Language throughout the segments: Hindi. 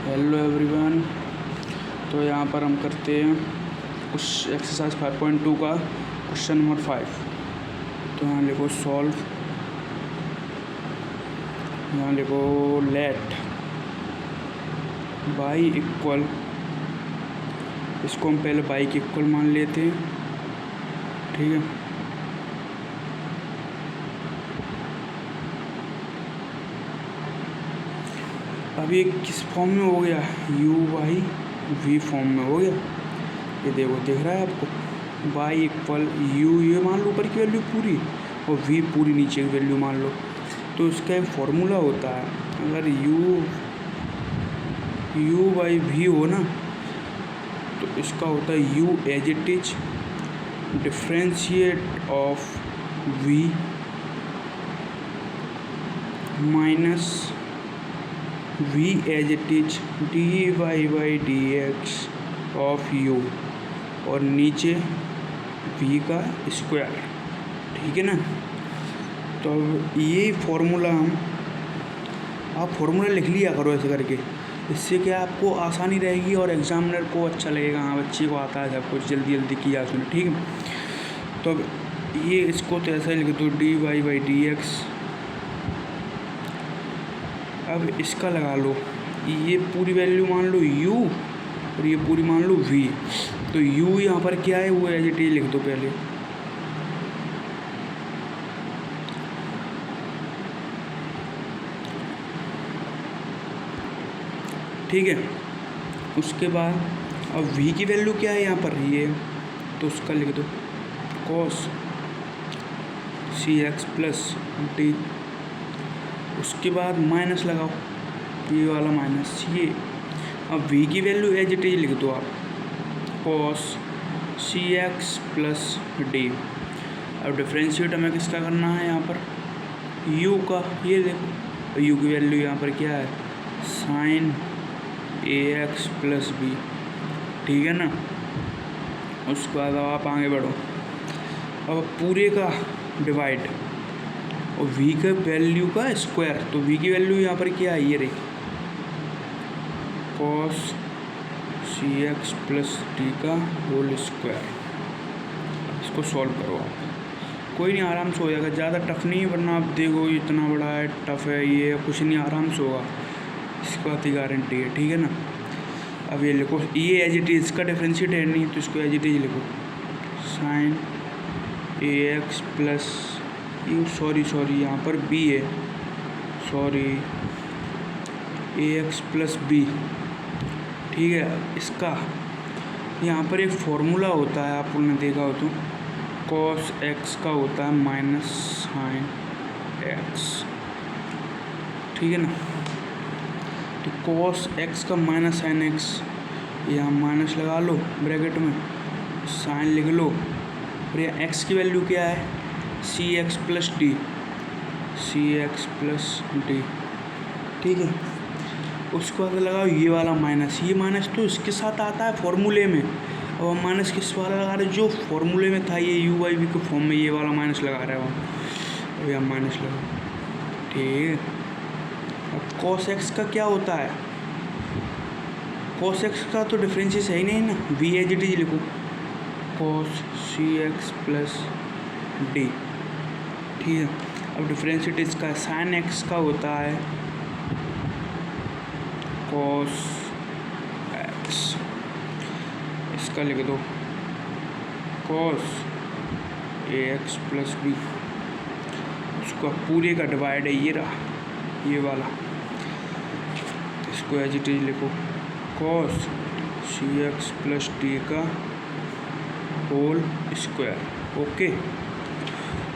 Hello everyone. तो यहाँ पर हम करते हैं कुछ एक्सरसाइज 5.2 का क्वेश्चन नंबर 5। तो यहाँ लिखो सॉल्व, यहाँ लिखो लेट बाई इक्वल, इसको हम पहले बाई के इक्वल मान लेते हैं, ठीक है। अब ये किस फॉर्म में हो गया, u बाई v फॉर्म में हो गया। ये देखो, दिख रहा है आपको, बाई इक्वल u, ये मान लो ऊपर की वैल्यू पूरी और v पूरी नीचे की वैल्यू मान लो। तो इसका एक फॉर्मूला होता है, अगर u बाई v हो ना, तो इसका होता है u as it is differentiate of v minus v as it is d y by d x of u, और नीचे v का स्क्वायर, ठीक है ना। तो अब ये फॉर्मूला आप फॉर्मूला लिख लिया करो ऐसे करके, इससे क्या आपको आसानी रहेगी और एग्जामिनर को अच्छा लगेगा, हाँ बच्चे को आता है सब कुछ, जल्दी जल्दी किया सुने, ठीक है। तो अब ये इसको तो ऐसा ही लिख दो, d y by d x. अब इसका लगा लो, ये पूरी वैल्यू मान लो u और ये पूरी मान लो v। तो u यहाँ पर क्या है वो एज इट इज लिख दो पहले, ठीक है। उसके बाद अब v की वैल्यू क्या है यहाँ पर, ये तो उसका लिख दो cos cx प्लस डी। उसके बाद माइनस लगाओ, ये वाला माइनस ये। अब v की वैल्यू एज इट इज लिख दो आप, cos cx प्लस डी। अब डिफ्रेंशिएट हमें किसका करना है यहाँ पर, u का। ये देखो u की वैल्यू यहाँ पर क्या है, sin ax प्लस बी, ठीक है ना। उसके बाद अब आप आगे बढ़ो, अब पूरे का डिवाइड और v का वैल्यू का स्क्वायर। तो v की वैल्यू यहाँ पर क्या है, ये रही cos cx प्लस डी का होल स्क्वायर। इसको सॉल्व करो आप, कोई नहीं आराम से हो जाएगा, ज़्यादा टफ नहीं है, वरना आप देखो इतना बड़ा है, टफ है, ये कुछ नहीं, आराम से होगा, इसकी बात ही गारंटी है, ठीक है ना। अब ये लिखो, ये एज इट इज, इसका डिफ्रेंशिएट है नहीं, तो इसको एज इट इज लिखो, sin ax प्लस सॉरी यहाँ पर b है, सॉरी ax प्लस बी, ठीक है। इसका यहाँ पर एक फॉर्मूला होता है, आप लोगों ने देखा हो तो, cos x का होता है माइनस sin x, ठीक है ना। तो cos x का माइनस sin x, यहाँ माइनस लगा लो ब्रैकेट में, sin लिख लो, और यहाँ x की वैल्यू क्या है, cx plus D, cx plus D, ठीक है। उसको बाद लगाओ ये वाला माइनस, ये माइनस तो इसके साथ आता है फॉर्मूले में, अब हम माइनस किस वाला लगा रहे, जो फॉर्मूले में था, ये u बाई वी के फॉर्म में ये वाला माइनस लगा रहे हो हम, अब यहाँ माइनस लगाओ, ठीक है। अब cos x का क्या होता है, cos x का तो डिफरेंशिएशन है ही नहीं ना, v एज इट इज लिखो, cos cx प्लस डी, ठीक है। अब डिफरेंशिएट इसका sin x का होता है cos x, इसका लिख दो cos ax प्लस बी। उसका पूरे का डिवाइड है, ये रहा ये वाला, इसको एज इट इज लिखो, cos cx प्लस डी का होल स्क्वायर, ओके।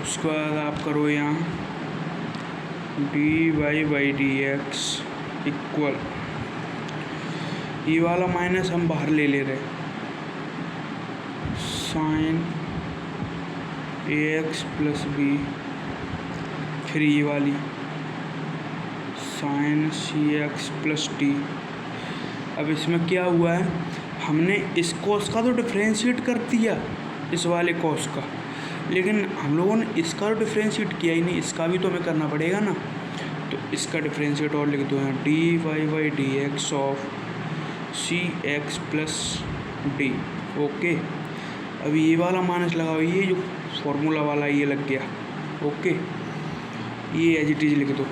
उसके बाद आप करो यहाँ d y by d x equal, ये वाला माइनस हम बाहर ले रहे, sin ax प्लस बी, फिर ये वाली sin cx प्लस डी। अब इसमें क्या हुआ है, हमने इस cos का तो डिफ्रेंशिएट कर दिया, इस वाले cos का, लेकिन हम लोगों ने इसका तो डिफ्रेंशिएट किया ही नहीं, इसका भी तो हमें करना पड़ेगा ना। तो इसका डिफरेंशिएट और लिख दो यहाँ, d y by d x of c x plus d. Okay, अभी ये वाला माइनस लगाओ, ये जो फॉर्मूला वाला ये लग गया। ओके, ये एज इट इज लिख दो,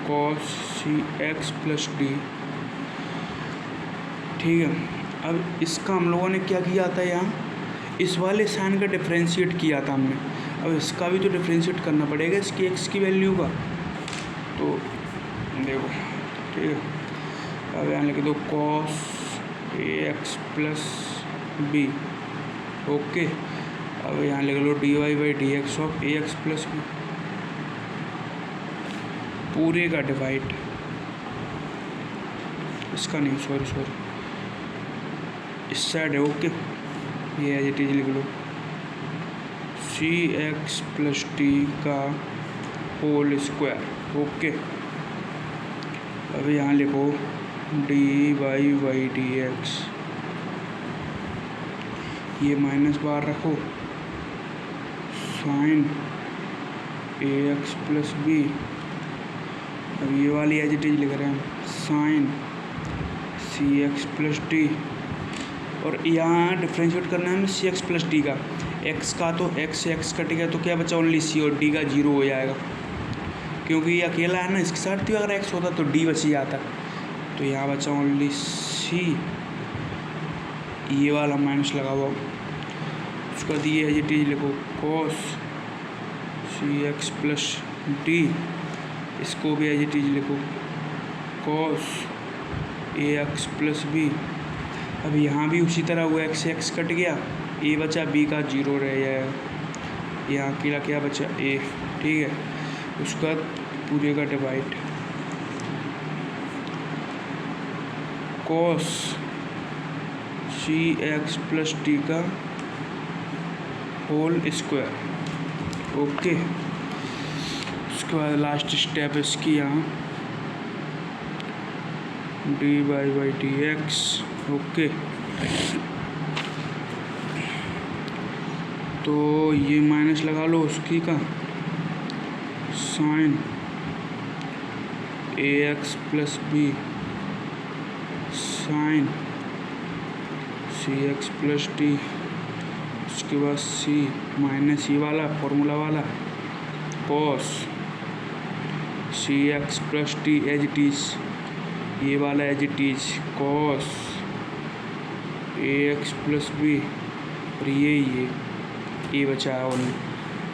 cos c x plus D. ठीक है, अब इसका हम लोगों ने क्या किया था, यहाँ इस वाले साइन का डिफरेंशिएट किया था हमने। अब इसका भी तो डिफरेंशिएट करना पड़ेगा इसकी एक्स की वैल्यू का। तो देखो, ठीक है, अब यहाँ लिख दो cos a x plus b. Okay, अब यहाँ लिख लो d y by d x of a x plus b, पूरे का डिवाइड, इसका नहीं, सॉरी इस साइड है। ओके, ये एज इट इज लिख लो, सी एक्स प्लस टी का होल स्क्वायर। ओके, अब यहाँ लिखो d y by d x, ये माइनस बार रखो, sine a x plus b. अब ये वाली एज इट इज लिख रहे हैं, sine c x plus d, और यहाँ डिफ्रेंशिएट करना है हमें सी एक्स प्लस डी का। एक्स का तो एक्स से एक्स कटेगा तो क्या बचा, ओनली सी, और डी का जीरो हो जाएगा, क्योंकि ये अकेला है ना, इसके साथ भी अगर एक्स होता तो डी बच ही जाता। तो यहाँ बचा ओनली सी, ये वाला माइनस लगा हुआ, उसका दिए है जी लिखो cos c x plus D, इसको भी एज इट इज लिखो cos a x plus b. अब यहाँ भी उसी तरह हुआ, एक्स से एक्स कट गया, ए बचा, बी का जीरो रह जाएगा, यहाँ अकेला क्या बचा, ए। ठीक है, उसका पूरे का divide, cos c x plus d का होल स्क्वायर। ओके, उसके बाद लास्ट स्टेप इसकी, यहाँ d y by d x. Okay, तो ये माइनस लगा लो उसकी का, sine a x plus b, sine c x plus d, उसके बाद सी माइनस ये वाला फॉर्मूला वाला, cos c x plus d as it is, ये वाला as it is cos a x plus b, और ये बचा है, और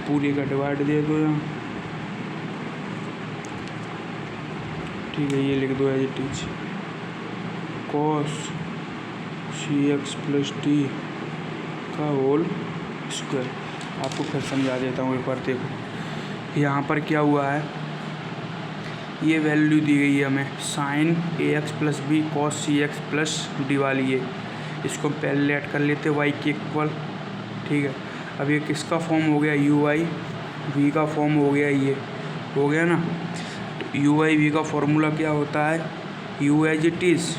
पूरे का डिवाइड दे दो यहाँ। ठीक है, ये लिख दो as it is cos c x plus d का होल स्क्वायर। आपको फिर समझा देता हूँ एक बार, देखो यहाँ पर क्या हुआ है, ये वैल्यू दी गई है हमें, sign a x plus B cos c x plus D वाली है, इसको पहले ऐड कर लेते वाई के इक्वल। ठीक है, अब ये किसका फॉर्म हो गया, यू आई वी का फॉर्म हो गया, ये हो गया ना। तो यू आई वी का फॉर्मूला क्या होता है, u as it is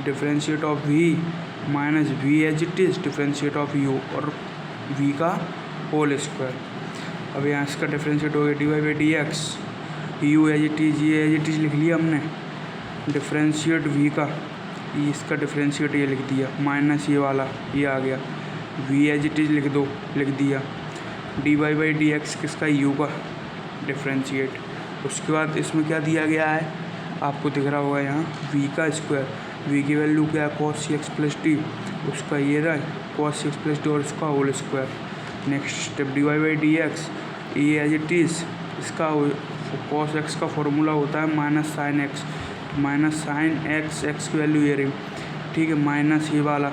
differentiate of v minus v as it is differentiate of u, और वी का होल स्क्वायर। अब यहाँ इसका डिफरेंशिएट हो गया d y by d x, u as it is, ये एज इट इज़ लिख लिया हमने, डिफरेंशिएट वी का, ये इसका डिफरेंशिएट ये लिख दिया, माइनस ये वाला ये आ गया, वी एज इट इज़ लिख दो, लिख दिया, d y by d x किसका, यू का डिफरेंशिएट। उसके बाद इसमें क्या दिया गया है, आपको दिख रहा होगा यहाँ, वी का स्क्वायर, वी की वैल्यू क्या है, cos c x plus t, उसका ये रहा cos c x plus t और उसका whole square. Next step d y by d x, ये एज इट इज़, इसका कॉस एक्स का फॉर्मूला होता है minus sine x, minus sine x, x की वैल्यू ये रही। ठीक है, माइनस ये वाला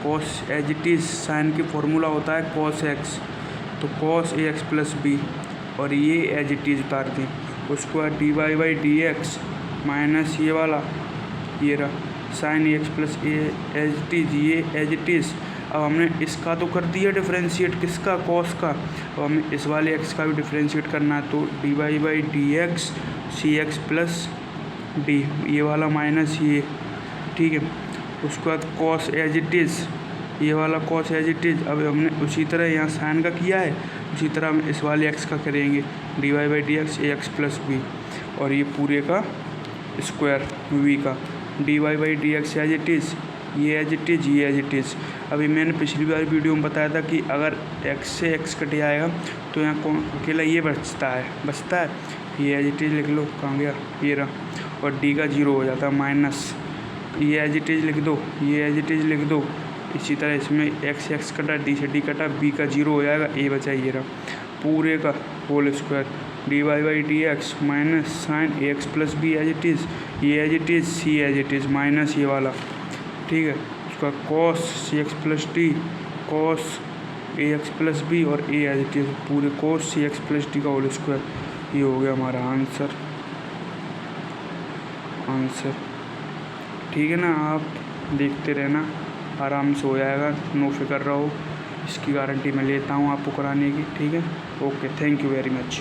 cos as it is, sine की फॉर्मूला होता है कॉस एक्स, तो cos a x plus b, और ये एज इट इज़ उतार दें। उसके बाद d y by d x minus ये वाला ये रहा sine a x plus a as it is, ये एज इट इज़। अब हमने इसका तो कर दिया डिफरेंशिएट, किसका, कॉस का। अब हमें इस वाले एक्स का भी डिफरेंशिएट करना है, तो d y by d x c x plus d, ये वाला माइनस ये। ठीक है, उसके बाद कॉस एज इट इज़ ये वाला कॉस एज इट इज़। अब हमने उसी तरह यहाँ साइन का किया है, उसी तरह हम इस वाले एक्स का करेंगे, dy by d x a x plus b, और ये पूरे का स्क्वायर वी का dy by d x as it is, ये एज इट इज़, ये एज इट इज़। अभी मैंने पिछली बार वीडियो में बताया था कि अगर x से x कट जाएगा तो यहाँ कौन अकेला ये बचता है, ये एज इट इज़ लिख लो, कहाँ गया, ये रहा, और d का 0 हो जाता है माइनस, ये एज इट इज़ लिख दो, ये एज इट इज़ लिख दो। इसी तरह इसमें x से x कटा, d से d कटा, b का 0 हो जाएगा, a बचा ये रहा, पूरे का whole square dy by d x minus sine a x plus b as it is, ये as it is, c as it is minus ये वाला, ठीक है, उसका cos c x plus d, cos a x plus b, और ए एज इट इज़, पूरे cos c x plus d का होल स्क्वायर। ये हो गया हमारा आंसर। ठीक है ना, आप देखते रहना, आराम से हो जाएगा, नो फिक्र रहो, इसकी गारंटी मैं लेता हूँ आपको कराने की। ठीक है, okay, thank you very much.